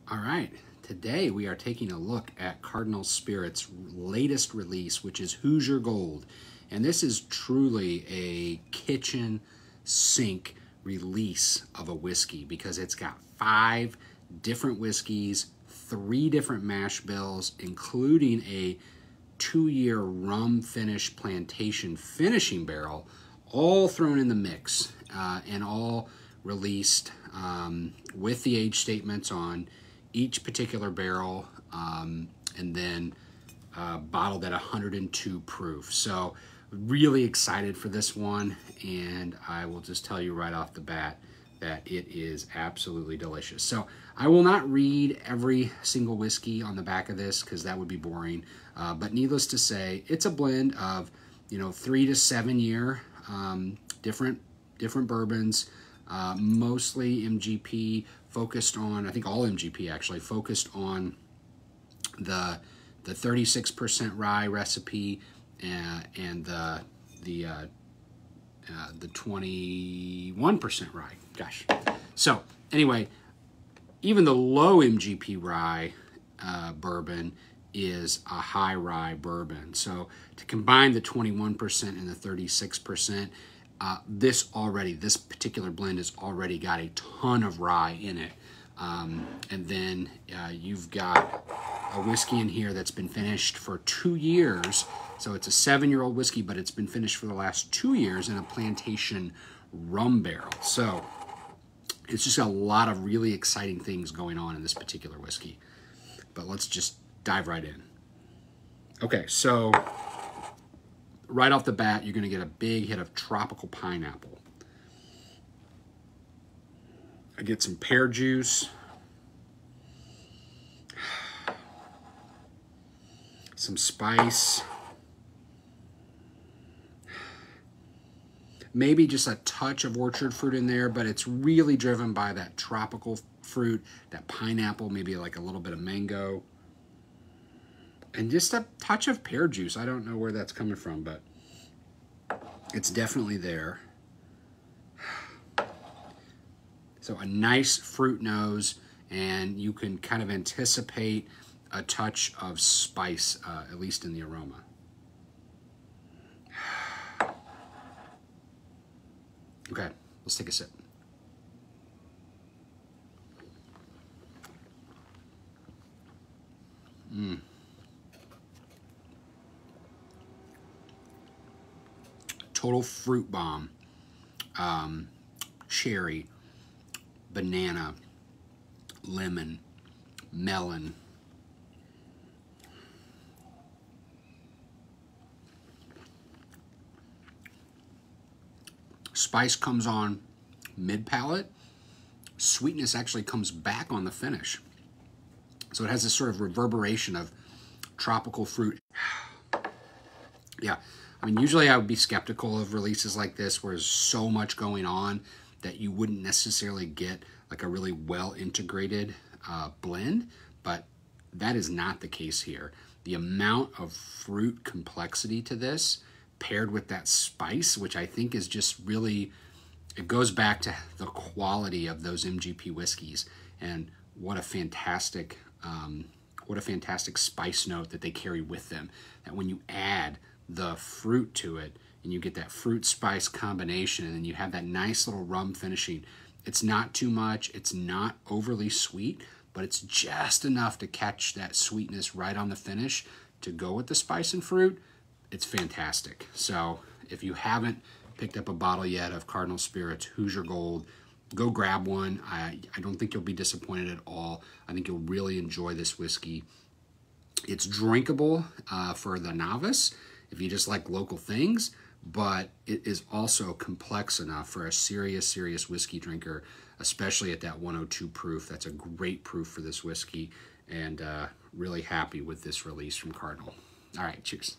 All right, today we are taking a look at Cardinal Spirit's latest release, which is Hoosier Gold. And this is truly a kitchen sink release of a whiskey because it's got 5 different whiskeys, 3 different mash bills, including a 2-year rum finish plantation finishing barrel, all thrown in the mix and all released with the age statements on each particular barrel, and then bottled at 102 proof. So really excited for this one, and I will just tell you right off the bat that it is absolutely delicious. So I will not read every single whiskey on the back of this because that would be boring, but needless to say, it's a blend of 3 to 7 year different bourbons, mostly MGP, focused on, I think all MGP actually, focused on the 36% rye recipe and the 21% rye. Gosh. So anyway, even the low MGP rye bourbon is a high rye bourbon. So to combine the 21% and the 36%, this particular blend has already got a ton of rye in it. And then you've got a whiskey in here that's been finished for 2 years. So it's a 7-year-old whiskey, but it's been finished for the last 2 years in a plantation rum barrel. So it's just got a lot of really exciting things going on in this particular whiskey. But let's just dive right in. Okay, so right off the bat, you're going to get a big hit of tropical pineapple. I get some pear juice, some spice, maybe just a touch of orchard fruit in there, but it's really driven by that tropical fruit, that pineapple, maybe like a little bit of mango, and just a touch of pear juice. I don't know where that's coming from, but it's definitely there. So a nice fruit nose, and you can kind of anticipate a touch of spice, at least in the aroma. Okay, let's take a sip. Total fruit bomb. Cherry, banana, lemon, melon. Spice comes on mid-palate. Sweetness actually comes back on the finish. So it has this sort of reverberation of tropical fruit. Yeah, I mean, usually I would be skeptical of releases like this where there's so much going on that you wouldn't necessarily get like a really well-integrated blend, but that is not the case here. The amount of fruit complexity to this, paired with that spice, which I think is just really, it goes back to the quality of those MGP whiskeys, and what a fantastic spice note that they carry with them. That when you add the fruit to it, and you get that fruit spice combination, and then you have that nice little rum finishing. It's not too much, it's not overly sweet, but it's just enough to catch that sweetness right on the finish to go with the spice and fruit. It's fantastic. So if you haven't picked up a bottle yet of Cardinal Spirit's Hoosier Gold, go grab one. I don't think you'll be disappointed at all. I think you'll really enjoy this whiskey. It's drinkable for the novice if you just like local things, but it is also complex enough for a serious whiskey drinker, especially at that 102 proof. That's a great proof for this whiskey, and really happy with this release from Cardinal. All right, cheers.